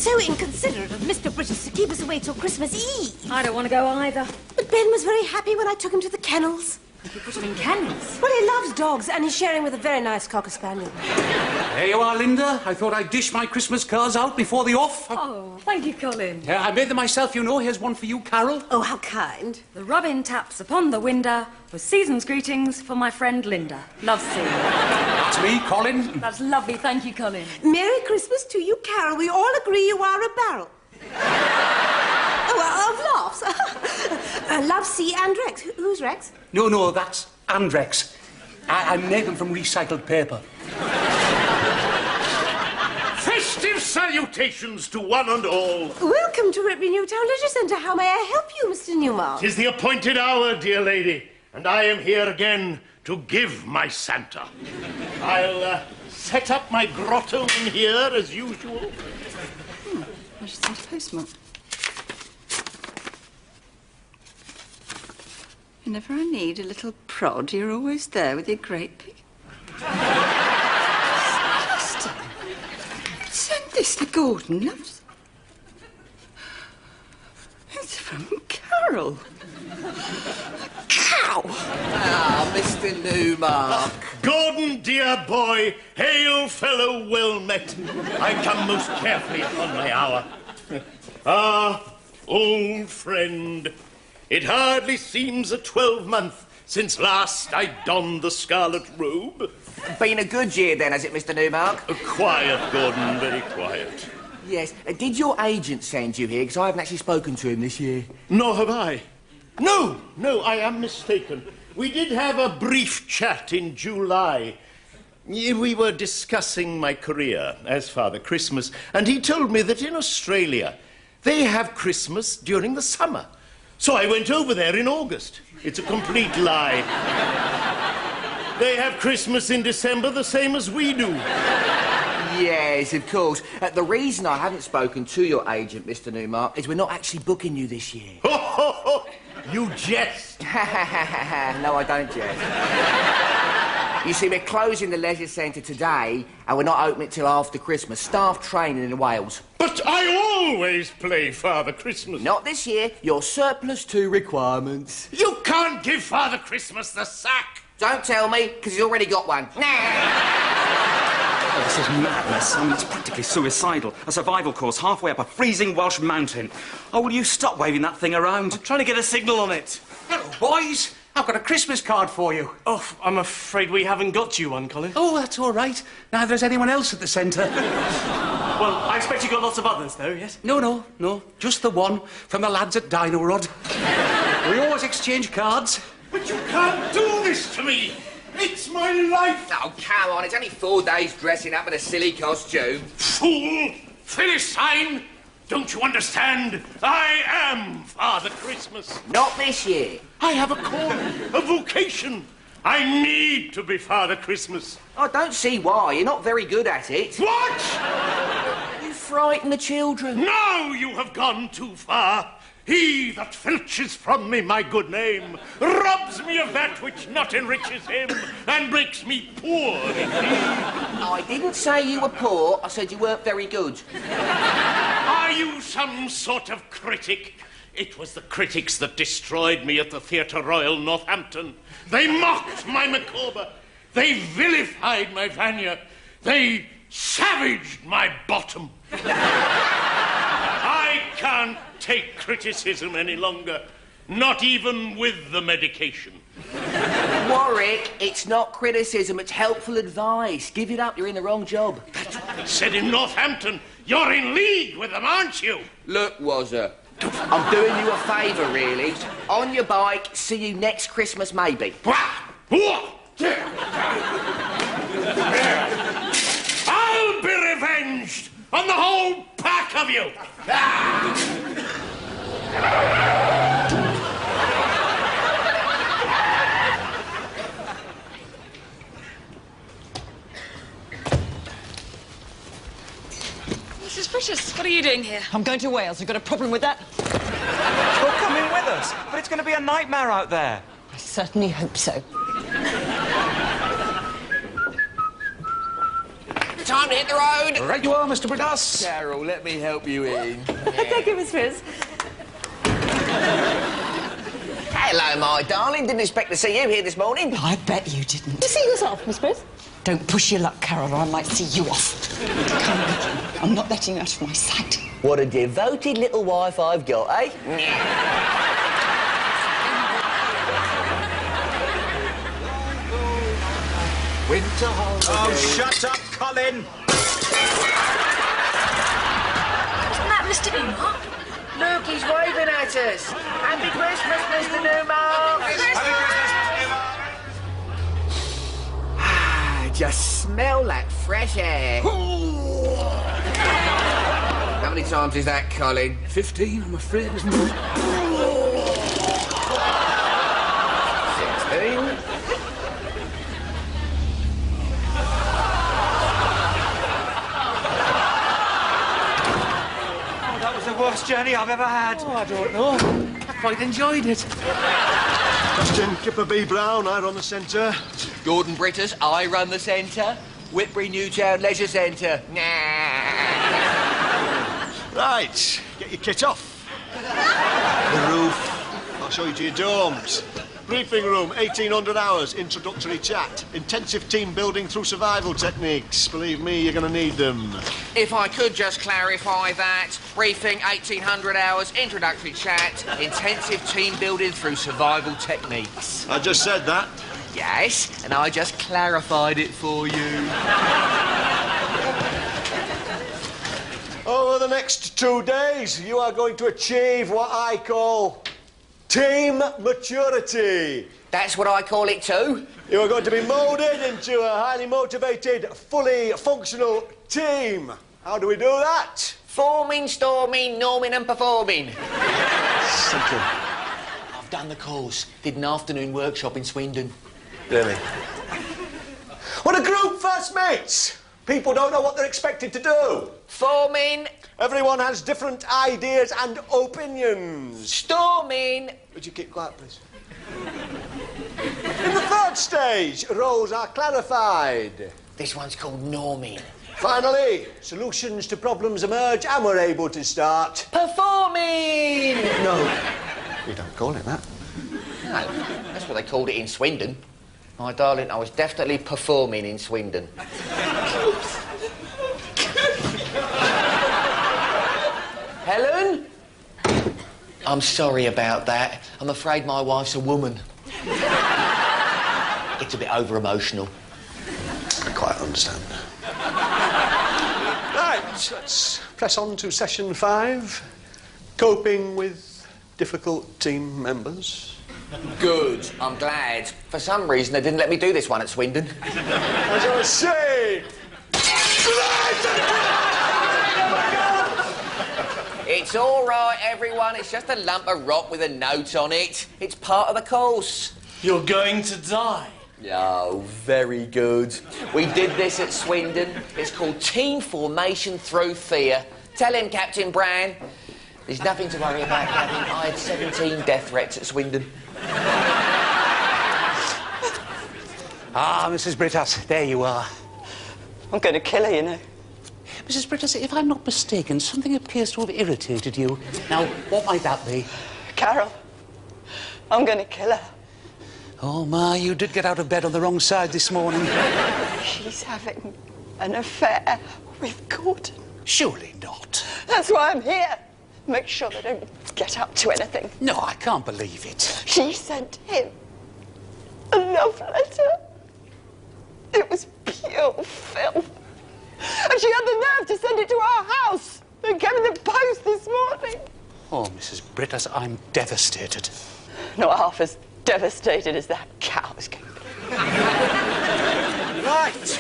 so inconsiderate of Mr. Brittas to keep us away till Christmas Eve. I don't want to go either. But Ben was very happy when I took him to the kennels. You put him in kennels? Well, he loves dogs, and he's sharing with a very nice Cocker Spaniel. There you are, Linda. I thought I'd dish my Christmas cards out before the off. Oh, thank you, Colin. Yeah, I made them myself, you know. Here's one for you, Carol. Oh, how kind. The robin taps upon the window with season's greetings for my friend Linda. Love seeing you. That's me, Colin. That's lovely, thank you, Colin. Merry Christmas to you, Carol. We all agree you are a barrel. Oh, of laughs. Love C and Rex. Who's Rex? No, that's Andrex. I make them from recycled paper. Festive salutations to one and all. Welcome to Ripley Newtown Leisure Centre. How may I help you, Mr. Newmark? 'Tis the appointed hour, dear lady, and I am here again to give my Santa. I'll set up my grotto in here as usual. I should send a postmark. Whenever I need a little prod, you're always there with your great big... Send this to Gordon, loves. It's from Carol. Cow! Ah, Mr. Newmark. Gordon, dear boy, hail fellow well met. I come most carefully upon my hour. Ah, old friend, it hardly seems a 12-month since last I donned the scarlet robe. Been a good year then, has it, Mr. Newmark? Quiet, Gordon, very quiet. Yes. Did your agent send you here? Because I haven't actually spoken to him this year. Nor have I. No, I am mistaken. We did have a brief chat in July. We were discussing my career as Father Christmas, and he told me that in Australia they have Christmas during the summer. So I went over there in August. It's a complete lie. They have Christmas in December the same as we do. Yes, of course. The reason I haven't spoken to your agent, Mr. Newmark, is we're not actually booking you this year. Ho, ho, ho! You jest. No, I don't jest. You see, we're closing the leisure centre today, and we're not opening till after Christmas. Staff training in Wales. But I always play Father Christmas. Not this year. You're surplus to requirements. You can't give Father Christmas the sack. Don't tell me, because he's already got one. Oh, this is madness. I mean, it's practically suicidal. A survival course halfway up a freezing Welsh mountain. Oh, will you stop waving that thing around? I'm trying to get a signal on it. Hello, boys. I've got a Christmas card for you. Oh, I'm afraid we haven't got you one, Colin. Oh, that's all right. Neither has anyone else at the centre. Well, I expect you got lots of others, though, yes? No. Just the one from the lads at Dino Rod. We always exchange cards. But you can't do this to me. It's my life. Oh, come on. It's only 4 days dressing up in a silly costume. Fool! Philistine! Don't you understand? I am Father Christmas. Not this year. I have a calling, a vocation. I need to be Father Christmas. I don't see why. You're not very good at it. What? You frighten the children. Now you have gone too far. He that filches from me my good name robs me of that which not enriches him and makes me poor indeed. I didn't say you were poor. I said you weren't very good. Are you some sort of critic? It was the critics that destroyed me at the Theatre Royal, Northampton. They mocked my Micawber. They vilified my Vanya. They savaged my bottom. I can't take criticism any longer, not even with the medication. Warwick, it's not criticism, it's helpful advice. Give it up, you're in the wrong job. That's what they said in Northampton. You're in league with them, aren't you? Look, Wazza, I'm doing you a favour, really. On your bike, see you next Christmas, maybe. I'll be revenged on the whole pack of you. Mrs. Brittas, what are you doing here? I'm going to Wales. You've got a problem with that? You're coming with us, but it's going to be a nightmare out there. I certainly hope so. time to hit the road. Right you are, Mr. Brittas. Carol, let me help you in. Thank you, Miss Frizz. Hello, my darling. Didn't expect to see you here this morning. I bet you didn't. You see yourself, Miss Frizz. Don't push your luck, Carol, or I might see you off. Come with you. I'm not letting you out of my sight. What a devoted little wife I've got, eh? Winter holiday. Oh, shut up, Colin! Isn't that Mr. Newmark? Look, he's waving at us. Happy Christmas, Mr. Newmark. Just smell that fresh air. How many times is that, Colin? 15, I'm afraid, isn't it? 16. That was the worst journey I've ever had. Oh, I don't know. I quite enjoyed it. Justin Kipper B. Brown, I run the centre. Gordon Brittas, I run the centre. Whitbury Newtown Leisure Centre. Right, get your kit off. The roof. I'll show you to your dorms. Briefing room, 1800 hours, introductory chat. Intensive team building through survival techniques. Believe me, you're going to need them. If I could just clarify that. Briefing, 1800 hours, introductory chat, intensive team building through survival techniques. I just said that. Yes, and I just clarified it for you. Over the next 2 days, you are going to achieve what I call team maturity. That's what I call it too. You are going to be moulded into a highly motivated, fully functional team. How do we do that? Forming, storming, norming and performing. Simple. I've done the course. Did an afternoon workshop in Swindon. Really? What a group, first mates! People don't know what they're expected to do. Forming. Everyone has different ideas and opinions. Storming. Would you keep quiet, please? In the third stage, roles are clarified. This one's called norming. Finally, solutions to problems emerge and we're able to start Performing. No, we don't call it that. No, that's what they called it in Swindon. My darling, I was definitely performing in Swindon. Helen? I'm sorry about that. I'm afraid my wife's a woman. It's a bit over-emotional. I quite understand. Right, let's press on to session 5. Coping with difficult team members. Good, I'm glad. For some reason, they didn't let me do this one at Swindon. As I was saying... It's all right, everyone. It's just a lump of rock with a note on it. It's part of the course. You're going to die. Oh, very good. We did this at Swindon. It's called team formation through fear. Tell him, Captain Bran. There's nothing to worry about, Captain. I had 17 death threats at Swindon. Ah, Mrs. Brittas, there you are. I'm going to kill her, you know. Mrs. Brittas, if I'm not mistaken, something appears to have irritated you. Now, what might that be? Carol, I'm going to kill her. Oh, Ma, you did get out of bed on the wrong side this morning. She's having an affair with Gordon. Surely not. That's why I'm here. Make sure they don't get up to anything. No, I can't believe it. She sent him a love letter. It was pure filth. And she had the nerve to send it to our house. It came in the post this morning. Oh, Mrs. Brittas, I'm devastated. Not half as devastated as that cow is going to be. Right.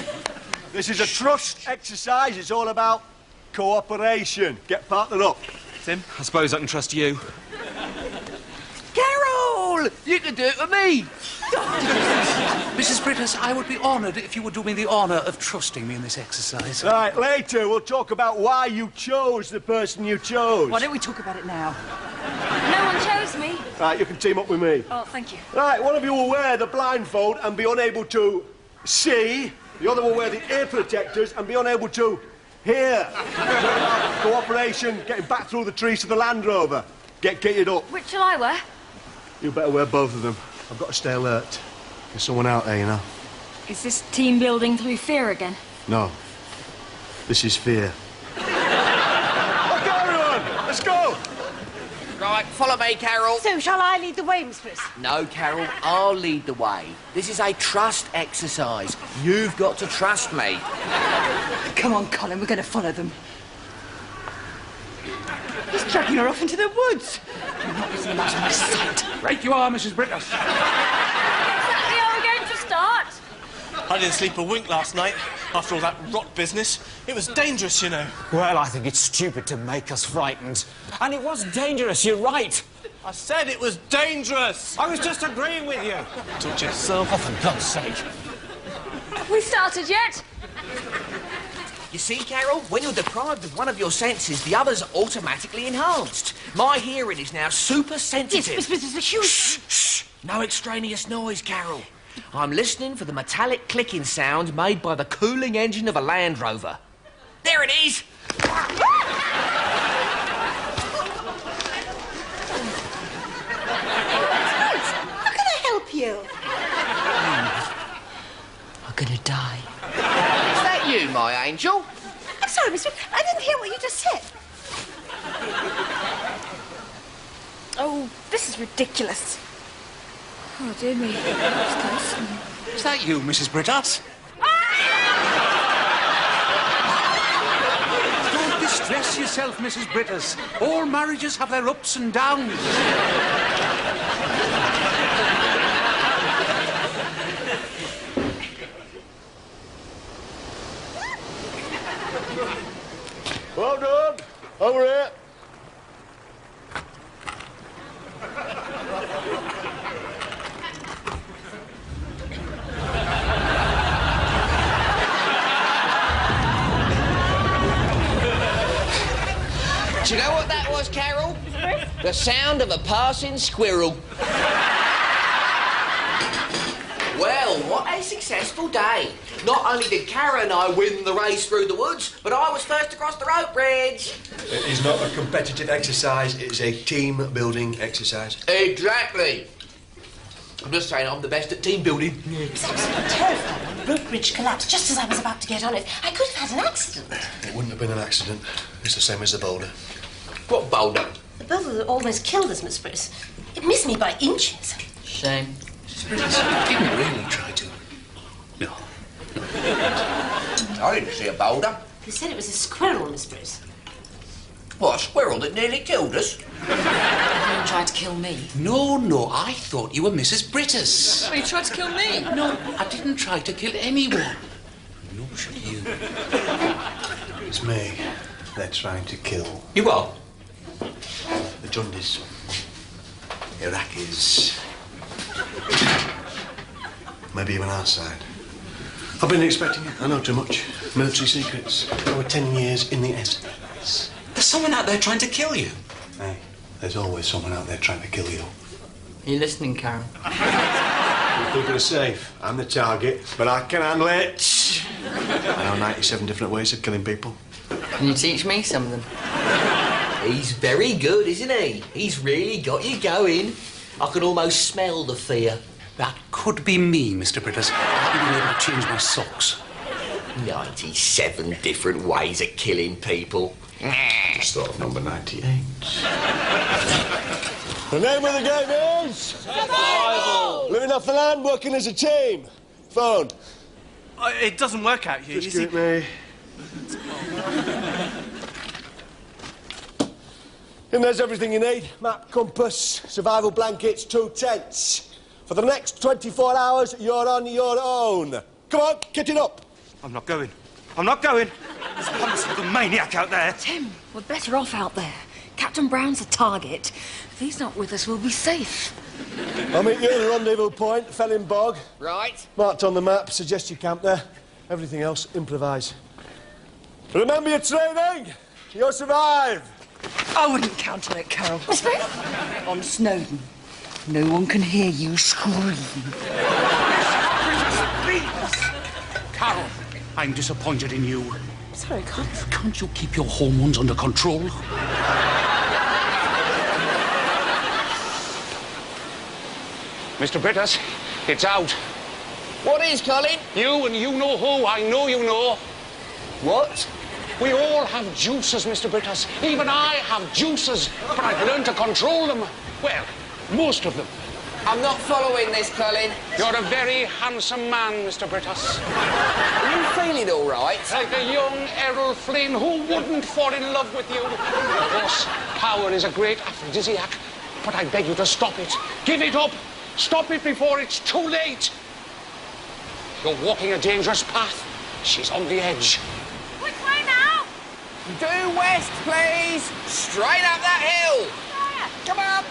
This is a trust exercise. It's all about cooperation. Get partnered up. Tim? I suppose I can trust you. Carol! You can do it with me. Mrs. Brittas, I would be honoured if you would do me the honour of trusting me in this exercise. Right, later we'll talk about why you chose the person you chose. Why don't we talk about it now? No one chose me. Right, you can team up with me. Oh, thank you. Right, one of you will wear the blindfold and be unable to see The other will wear the ear protectors and be unable to hear. Cooperation, getting back through the trees to the Land Rover. Get kitted up. Which shall I wear? You better wear both of them. I've got to stay alert. There's someone out there, you know. Is this team building through fear again? No. This is fear. Okay, everyone, let's go. Right, follow me, Carol. So, shall I lead the way, Miss Briss? No, Carol, I'll lead the way. This is a trust exercise. You've got to trust me. Come on, Colin, we're going to follow them. He's dragging her off into the woods. You're not losing much of my sight. Right you are, Mrs. Brittas. Exactly, are we going to start? I didn't sleep a wink last night after all that rot business. It was dangerous, you know. Well, I think it's stupid to make us frightened. And it was dangerous, you're right. I said it was dangerous. I was just agreeing with you. Talk to yourself. Oh, for God's sake. Have we started yet? You see, Carol, when you're deprived of one of your senses, the other's automatically enhanced. My hearing is now super sensitive. Yes, Miss Briss, huge. Shh. No extraneous noise, Carol. I'm listening for the metallic clicking sound made by the cooling engine of a Land Rover. There it is! How can I help you? I'm gonna die. Is that you, my angel? I'm sorry, Miss Briss. I didn't hear what you just said. Oh, this is ridiculous. Oh, dear me. What's this? Is that you, Mrs. Brittas? Don't distress yourself, Mrs. Brittas. All marriages have their ups and downs. Well done. Over here. Do you know what that was, Carol? The sound of a passing squirrel. Well, what a successful day. Not only did Cara and I win the race through the woods, but I was first across the rope bridge. It is not a competitive exercise, it's a team-building exercise. Exactly. I'm just saying I'm the best at team building. It's absolutely terrifying. The rope bridge collapsed just as I was about to get on it. I could have had an accident. It wouldn't have been an accident. It's the same as the boulder. What boulder? The boulder that almost killed us, Miss Briss. It missed me by inches. Shame. You didn't really try to. No. I didn't see a boulder. You said it was a squirrel, Miss Briss. What, a squirrel that nearly killed us? You tried to kill me. No, I thought you were Mrs. Brittas. Oh, you tried to kill me? No, I didn't try to kill anyone. Nor should you. It's me they're trying to kill. You what? The Jundis. Iraqis. Maybe even our side. I've been expecting it. I know too much. Military secrets. Over 10 years in the SS. There's someone out there trying to kill you. Hey, there's always someone out there trying to kill you. Are you listening, Karen? You think you're safe. I'm the target, but I can handle it. I know 97 different ways of killing people. Can you teach me some of them? He's very good, isn't he? He's really got you going. I can almost smell the fear. That could be me, Mr. Brittas. I've been able to change my socks. 97 different ways of killing people. Just thought of number 98. The name of the game is... Survival! Living off the land, working as a team. Phone. It doesn't work out here, Just you give it me. And there's everything you need. Map, compass, survival blankets, 2 tents. For the next 24 hours, you're on your own. Come on, get it up. I'm not going. I'm not going. There's a homicidal maniac out there. Tim, we're better off out there. Captain Brown's a target. If he's not with us, we'll be safe. I'll meet you at the rendezvous point, Felling Bog. Right. Marked on the map, suggest you camp there. Everything else, improvise. Remember your training. You'll survive. I wouldn't count on it, Carol. On Snowdon, no one can hear you scream. Carol, I'm disappointed in you. Sorry, Con. Can't you keep your hormones under control? Mr. Brittas, it's out. What is, Colin? You and you know who. I know you know. What? We all have juices, Mr. Brittas. Even I have juices, but I've learned to control them. Well, most of them. I'm not following this, Colin. You're a very handsome man, Mr. Brittas. Are you feeling all right? Like a young Errol Flynn, who wouldn't fall in love with you? Of course, power is a great aphrodisiac, but I beg you to stop it. Give it up. Stop it before it's too late. You're walking a dangerous path. She's on the edge. Which way now? Due west, please. Straight up that hill. Come on.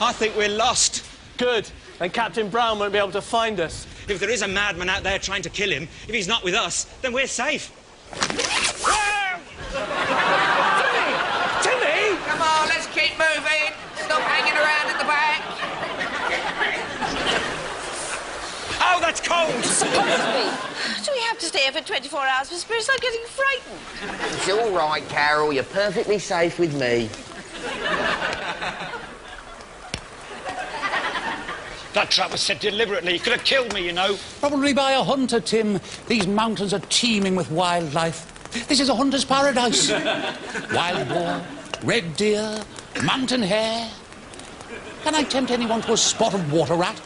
I think we're lost. Good. Then Captain Brown won't be able to find us. If there is a madman out there trying to kill him, if he's not with us, then we're safe. Timmy! Come on, let's keep moving. Stop hanging around at the back. Oh, that's cold! Suppose me. Do we have to stay here for 24 hours, Miss Bruce? I'm getting frightened. It's all right, Carol. You're perfectly safe with me. That trap was set deliberately. He could have killed me, you know. Probably by a hunter, Tim. These mountains are teeming with wildlife. This is a hunter's paradise. Wild boar, red deer, mountain hare. Can I tempt anyone to a spot of water rat?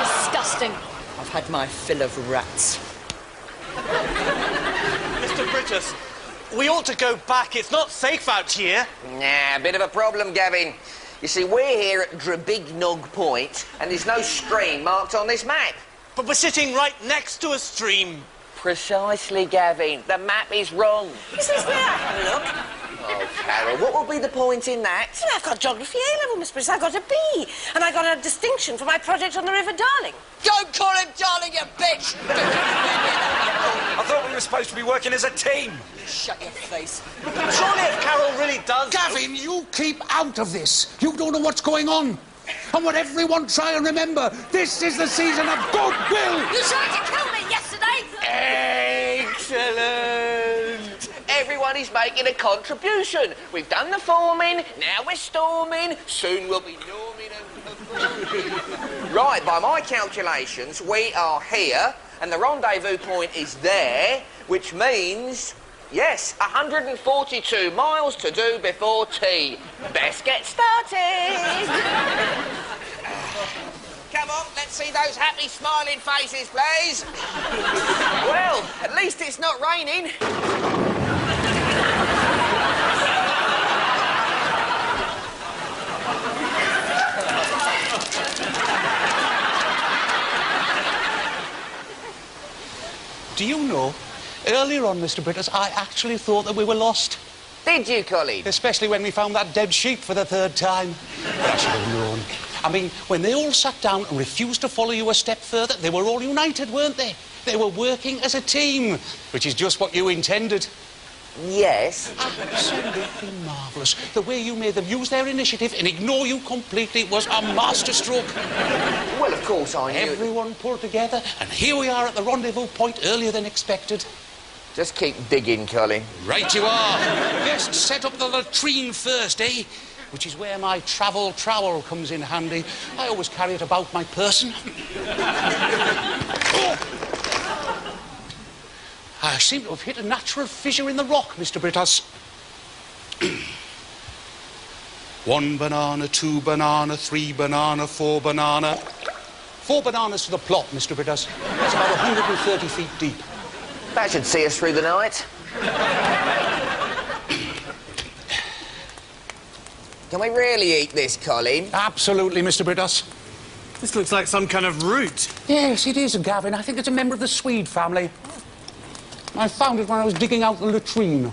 Disgusting. I've had my fill of rats. Mr. Brittas, we ought to go back. It's not safe out here. Nah, bit of a problem, Gavin. You see, we're here at Drabignog Point, and there's no stream marked on this map. But we're sitting right next to a stream. Precisely, Gavin. The map is wrong. Is this there? Look. Oh, Carol, what would be the point in that? Well, I've got geography A-level, Miss Bruce. I got a B. And I got a distinction for my project on the River Darling. Don't call him darling, you bitch! I thought we were supposed to be working as a team. Shut your face. Surely if Carol really does... Gavin, you keep out of this. You don't know what's going on. And what everyone try and remember, this is the season of goodwill. You tried to kill me yesterday. Excellent! Everyone is making a contribution. We've done the forming, now we're storming, soon we'll be norming and... Right, by my calculations, we are here, and the rendezvous point is there, which means, yes, 142 miles to do before tea. Best get started. Come on, let's see those happy, smiling faces, please. Well, at least it's not raining. Do you know, earlier on, Mr. Brittas, I actually thought that we were lost. Did you, Colin? Especially when we found that dead sheep for the third time. But I should have known. I mean, when they all sat down and refused to follow you a step further, they were all united, weren't they? They were working as a team, which is just what you intended. Yes. Absolutely marvellous. The way you made them use their initiative and ignore you completely was a masterstroke. Well, of course I knew. Everyone pulled together, and here we are at the rendezvous point earlier than expected. Just keep digging, Colin. Right you are. Best set up the latrine first, eh? Which is where my travel trowel comes in handy. I always carry it about my person. I seem to have hit a natural fissure in the rock, Mr. Brittas. 1 banana, 2 banana, 3 banana, 4 banana. 4 bananas to the plot, Mr. Brittas. That's about 130 feet deep. That should see us through the night. Can we really eat this, Colin? Absolutely, Mr. Brittas. This looks like some kind of root. Yes, it is, Gavin. I think it's a member of the Swede family. I found it when I was digging out the latrine.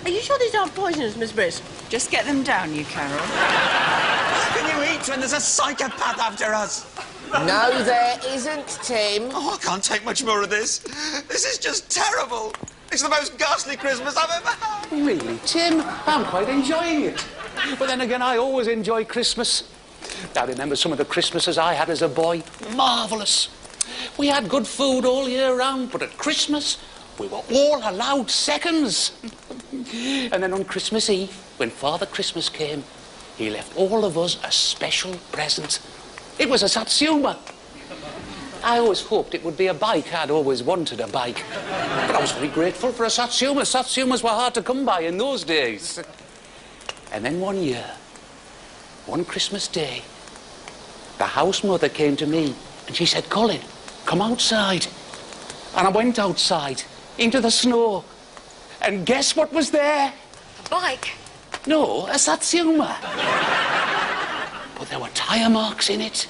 Are you sure these aren't poisonous, Miss Bruce? Just get them down, you Carol. Can you eat when there's a psychopath after us? No, there isn't, Tim. Oh, I can't take much more of this. This is just terrible. It's the most ghastly Christmas I've ever had. Really, Tim? I'm quite enjoying it. But then again, I always enjoy Christmas. I remember some of the Christmases I had as a boy. Marvellous. We had good food all year round, but at Christmas, we were all allowed seconds. And then on Christmas Eve, when Father Christmas came, he left all of us a special present. It was a Satsuma. I always hoped it would be a bike. I'd always wanted a bike. But I was very grateful for a Satsuma. Satsumas were hard to come by in those days. And then one year, one Christmas day, the house mother came to me and she said, Colin, come outside. And I went outside into the snow. And guess what was there? A bike? No, a Satsuma. But there were tyre marks in it.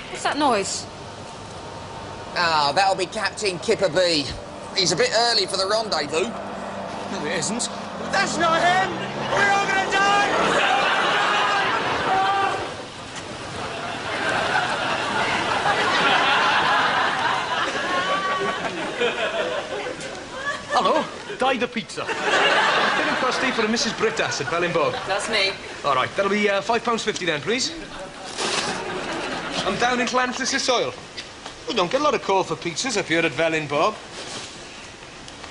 What's that noise? Ah, that'll be Captain Kipper B. He's a bit early for the rendezvous. No, it isn't. That's not him! We're all gonna die! Hello, Guy the Pizza. Thin and crusty for a Mrs. Brittas at Wellingborough. That's me. All right, that'll be £5.50 then, please. I'm down in Llanthus soil. We don't get a lot of call for pizzas up here at Wellingborough.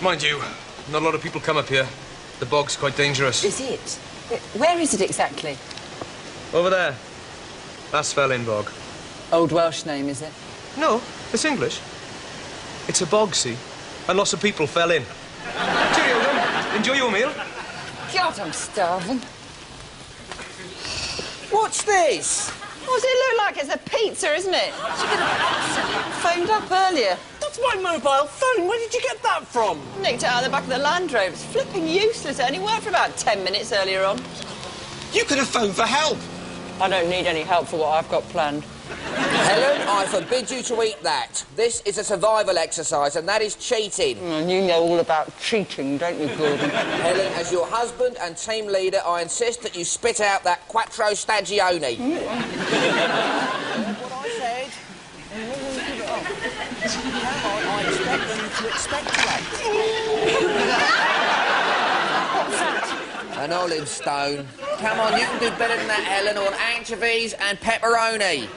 Mind you, not a lot of people come up here. The bog's quite dangerous. Is it? Where is it exactly? Over there. That's Wellingborough. Old Welsh name, is it? No, it's English. It's a bog, see? And lots of people fell in. Cheerio, then. Enjoy your meal. God, I'm starving. What's this? What does it look like? It's a pizza, isn't it? She could have phoned up earlier. That's my mobile phone. Where did you get that from? Nicked it out of the back of the Land Rover. It's flipping useless. It only worked for about 10 minutes earlier on. You could have phoned for help. I don't need any help for what I've got planned. Helen, I forbid you to eat that. This is a survival exercise, and that is cheating. You know all about cheating, don't you, Gordon? Helen, as your husband and team leader, I insist that you spit out that quattro stagione. What I said. I expect them to expectorate. What's that? An olive stone. Come on, you can do better than that, Helen, on anchovies and pepperoni.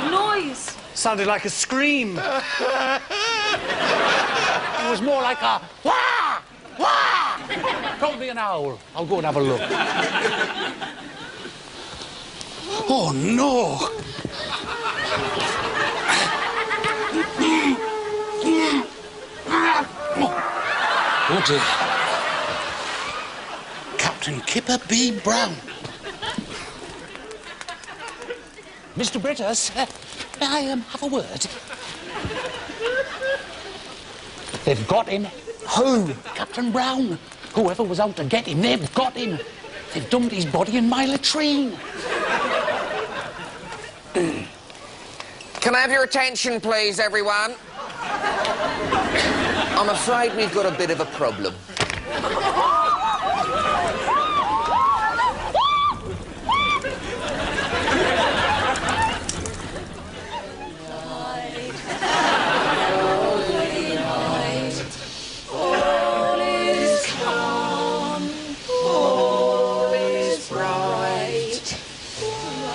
Noise. Sounded like a scream. It was more like a wah! Wah! Probably an owl. I'll go and have a look. Oh, no! Oh, dear. Captain Kipper B. Brown. Mr. Brittas, may I have a word? They've got him. Who? Captain Brown. Whoever was out to get him, they've got him. They've dumped his body in my latrine. Can I have your attention, please, everyone? I'm afraid we've got a bit of a problem.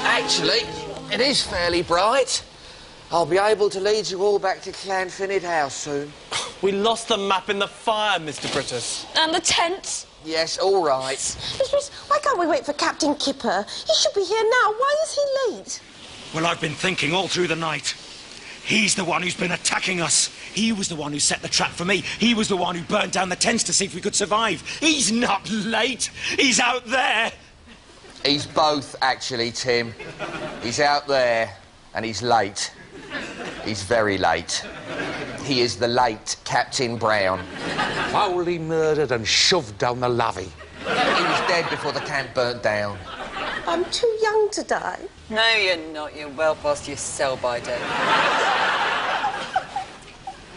Actually, it is fairly bright. I'll be able to lead you all back to Llanfynid House soon. We lost the map in the fire, Mr. Brittas. And the tents. Yes, all right. Miss, why can't we wait for Captain Kipper? He should be here now. Why is he late? Well, I've been thinking all through the night. He's the one who's been attacking us. He was the one who set the trap for me. He was the one who burned down the tents to see if we could survive. He's not late. He's out there. He's both, actually, Tim. He's out there and he's late. He's very late. He is the late Captain Brown. Foully murdered and shoved down the lavvy. He was dead before the camp burnt down. I'm too young to die. No, you're not. You're well past your sell-by date.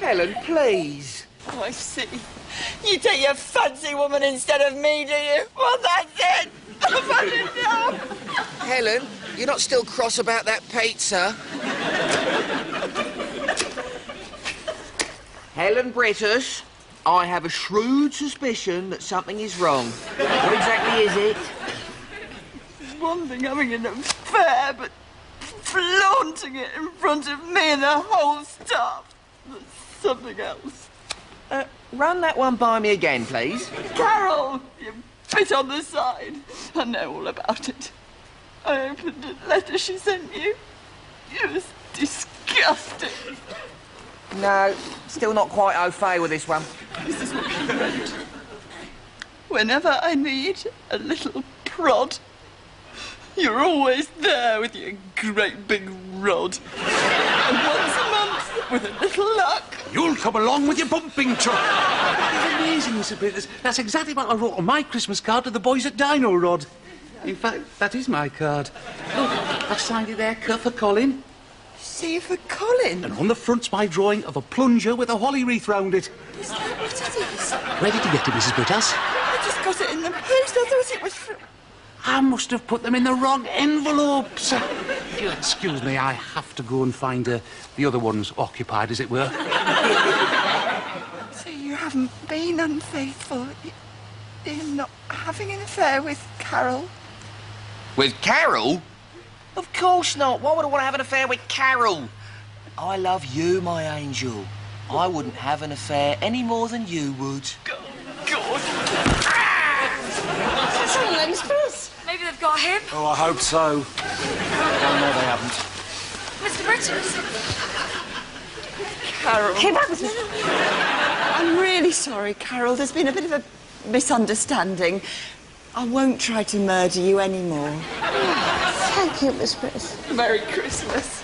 Helen, please. Oh, I see. You take your fancy woman instead of me, do you? Well, that's it. I've had enough. Helen, you're not still cross about that pizza? Helen Brittas, I have a shrewd suspicion that something is wrong. What exactly is it? It's one thing having an affair, but flaunting it in front of me and the whole staff. There's something else. Run that one by me again, please. Carol, you bit on the side. I know all about it. I opened a letter she sent you. It was disgusting. No, still not quite au fait with this one. This is what she wrote. Whenever I need a little prod, you're always there with your great big rod. And once a month, with a little luck... You'll come along with your bumping truck. It's amazing, Mr. Brittas. That's exactly what I wrote on my Christmas card to the boys at Dino Rod. In fact, that is my card. Look, I've signed it there, cut for Colin. See for Colin? And on the front's my drawing of a plunger with a holly wreath round it. Is that what it is? Where did you get it, Mrs. Brittas? I just got it in the post. I thought it was from... I must have put them in the wrong envelopes. If you'll excuse me, I have to go and find the other ones occupied, as it were. So you haven't been unfaithful? You're not having an affair with Carol? With Carol? Of course not. Why would I want to have an affair with Carol? I love you, my angel. I wouldn't have an affair any more than you would. God. That's all, Miss Bruce. Maybe they've got him. Oh, I hope so. Oh, no, they haven't. Mr. Brittas. Carol. Keep up with me. I'm really sorry, Carol. There's been a bit of a misunderstanding. I won't try to murder you anymore. Thank you, Miss Bruce. Merry Christmas.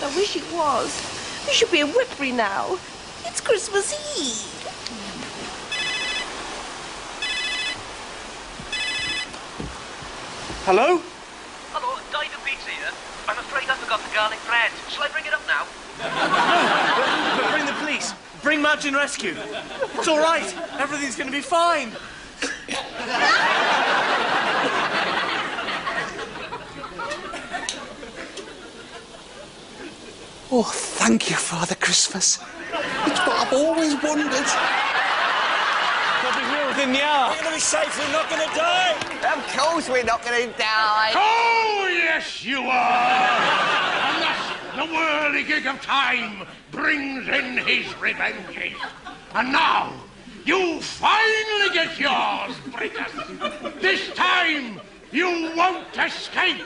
I wish it was. We should be a Whitbury now. It's Christmas Eve. Hello? Hello, David Beats here. I'm afraid I forgot the garlic bread. Shall I bring it up now? No, bring the police. Bring Madge and rescue. It's all right. Everything's going to be fine. Oh, thank you, Father Christmas. It's what I've always wondered. They'll be here within the hour. We're going to be safe. We're not going to die. Of course we're not going to die. Oh, yes, you are! Unless the whirligig of time brings in his revenges. And now, you finally get yours, Brittas. This time, you won't escape.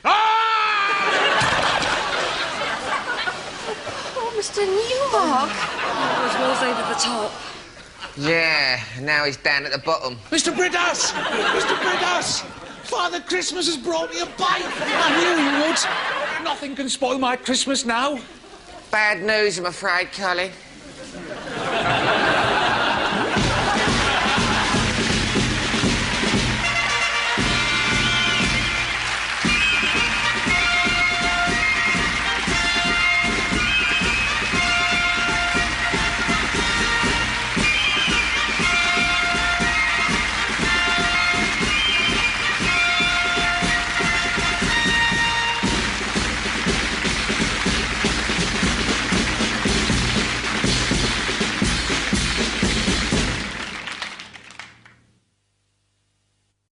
Oh, Mr. Newmark. Those walls over the top. Yeah, now he's down at the bottom. Mr. Brittas! Mr. Brittas! Father Christmas has brought me a bike. I knew he would. Nothing can spoil my Christmas now. Bad news, I'm afraid, Colin.